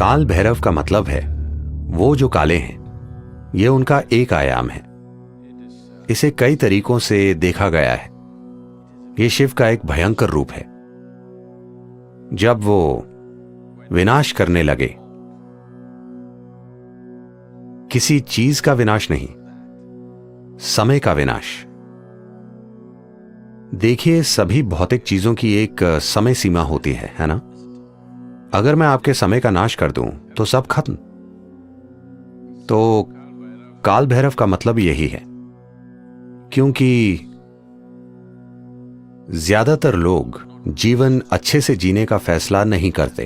काल भैरव का मतलब है वो जो काले हैं। ये उनका एक आयाम है। इसे कई तरीकों से देखा गया है। ये शिव का एक भयंकर रूप है। जब वो विनाश करने लगे, किसी चीज का विनाश नहीं, समय का विनाश। देखिए, सभी भौतिक चीजों की एक समय सीमा होती है ना? अगर मैं आपके समय का नाश कर दूं तो सब खत्म। तो काल भैरव का मतलब यही है, क्योंकि ज्यादातर लोग जीवन अच्छे से जीने का फैसला नहीं करते।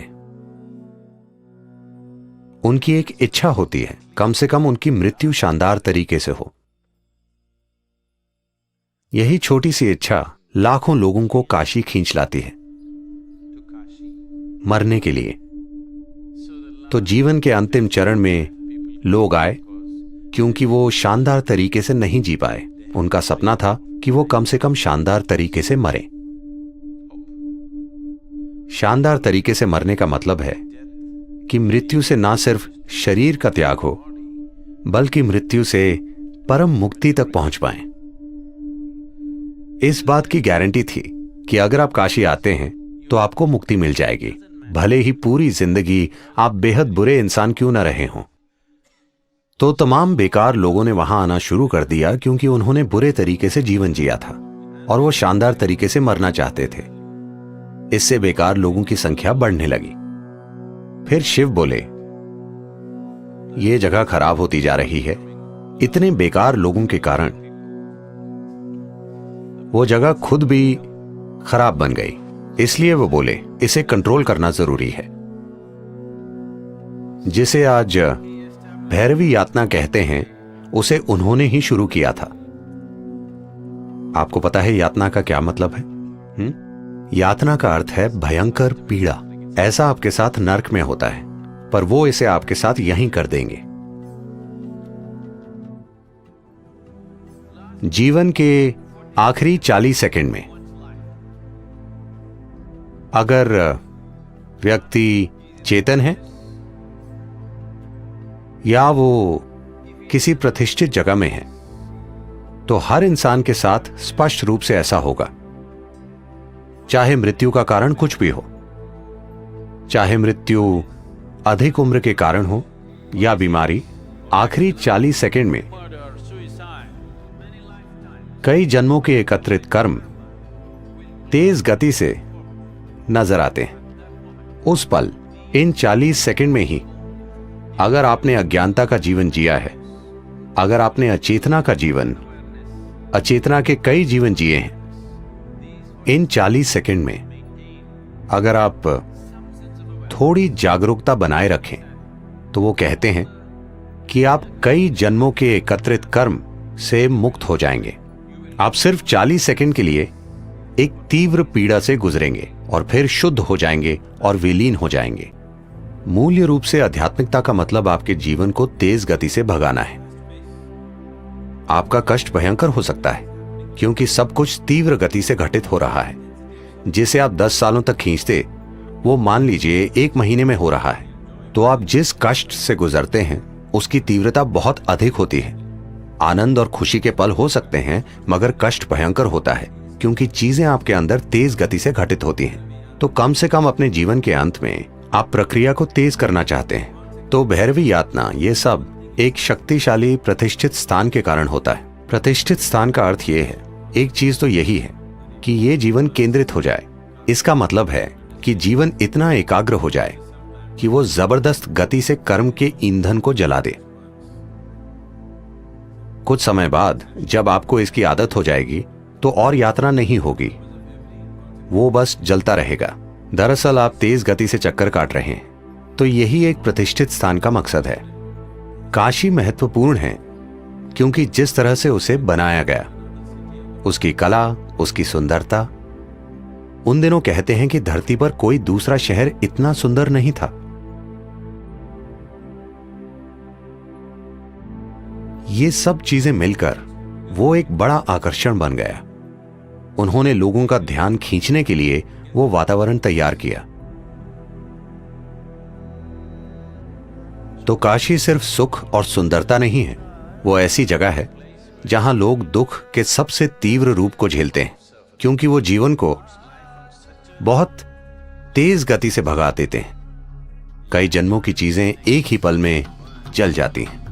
उनकी एक इच्छा होती है, कम से कम उनकी मृत्यु शानदार तरीके से हो। यही छोटी सी इच्छा लाखों लोगों को काशी खींच लाती है, मरने के लिए। तो जीवन के अंतिम चरण में लोग आए क्योंकि वो शानदार तरीके से नहीं जी पाए। उनका सपना था कि वो कम से कम शानदार तरीके से मरे। शानदार तरीके से मरने का मतलब है कि मृत्यु से ना सिर्फ शरीर का त्याग हो, बल्कि मृत्यु से परम मुक्ति तक पहुंच पाएं। इस बात की गारंटी थी कि अगर आप काशी आते हैं तो आपको मुक्ति मिल जाएगी, भले ही पूरी जिंदगी आप बेहद बुरे इंसान क्यों न रहे हों। तो तमाम बेकार लोगों ने वहां आना शुरू कर दिया क्योंकि उन्होंने बुरे तरीके से जीवन जिया था और वो शानदार तरीके से मरना चाहते थे। इससे बेकार लोगों की संख्या बढ़ने लगी। फिर शिव बोले, ये जगह खराब होती जा रही है। इतने बेकार लोगों के कारण वो जगह खुद भी खराब बन गई। इसलिए वो बोले, इसे कंट्रोल करना जरूरी है। जिसे आज भैरवी यातना कहते हैं, उसे उन्होंने ही शुरू किया था। आपको पता है यातना का क्या मतलब है? यातना का अर्थ है भयंकर पीड़ा। ऐसा आपके साथ नर्क में होता है, पर वो इसे आपके साथ यहीं कर देंगे। जीवन के आखिरी 40 सेकंड में अगर व्यक्ति चेतन है या वो किसी प्रतिष्ठित जगह में है, तो हर इंसान के साथ स्पष्ट रूप से ऐसा होगा। चाहे मृत्यु का कारण कुछ भी हो, चाहे मृत्यु अधिक उम्र के कारण हो या बीमारी, आखिरी 40 सेकंड में कई जन्मों के एकत्रित कर्म तेज गति से नजर आते हैं। उस पल, इन 40 सेकंड में ही, अगर आपने अज्ञानता का जीवन जिया है, अगर आपने अचेतना का जीवन, अचेतना के कई जीवन जिए हैं, इन 40 सेकंड में अगर आप थोड़ी जागरूकता बनाए रखें, तो वो कहते हैं कि आप कई जन्मों के एकत्रित कर्म से मुक्त हो जाएंगे। आप सिर्फ 40 सेकंड के लिए एक तीव्र पीड़ा से गुजरेंगे और फिर शुद्ध हो जाएंगे और विलीन हो जाएंगे। मूल्य रूप से आध्यात्मिकता का मतलब आपके जीवन को तेज गति से भगाना है। आपका कष्ट भयंकर हो सकता है क्योंकि सब कुछ तीव्र गति से घटित हो रहा है। जिसे आप 10 सालों तक खींचते, वो मान लीजिए 1 महीने में हो रहा है। तो आप जिस कष्ट से गुजरते हैं उसकी तीव्रता बहुत अधिक होती है। आनंद और खुशी के पल हो सकते हैं, मगर कष्ट भयंकर होता है क्योंकि चीजें आपके अंदर तेज गति से घटित होती हैं। तो कम से कम अपने जीवन के अंत में आप प्रक्रिया को तेज करना चाहते हैं। तो भैरवी यातना, ये सब एक शक्तिशाली प्रतिष्ठित स्थान के कारण होता है। प्रतिष्ठित स्थान का अर्थ ये है, एक चीज तो यही है कि ये जीवन केंद्रित हो जाए। इसका मतलब है कि जीवन इतना एकाग्र हो जाए कि वो जबरदस्त गति से कर्म के ईंधन को जला दे। कुछ समय बाद जब आपको इसकी आदत हो जाएगी तो और यात्रा नहीं होगी, वो बस जलता रहेगा। दरअसल आप तेज गति से चक्कर काट रहे हैं। तो यही एक प्रतिष्ठित स्थान का मकसद है। काशी महत्वपूर्ण है क्योंकि जिस तरह से उसे बनाया गया, उसकी कला, उसकी सुंदरता। उन दिनों कहते हैं कि धरती पर कोई दूसरा शहर इतना सुंदर नहीं था। ये सब चीजें मिलकर वो एक बड़ा आकर्षण बन गया। उन्होंने लोगों का ध्यान खींचने के लिए वो वातावरण तैयार किया। तो काशी सिर्फ सुख और सुंदरता नहीं है, वो ऐसी जगह है जहां लोग दुख के सबसे तीव्र रूप को झेलते हैं, क्योंकि वो जीवन को बहुत तेज गति से भगा देते हैं। कई जन्मों की चीजें एक ही पल में जल जाती हैं।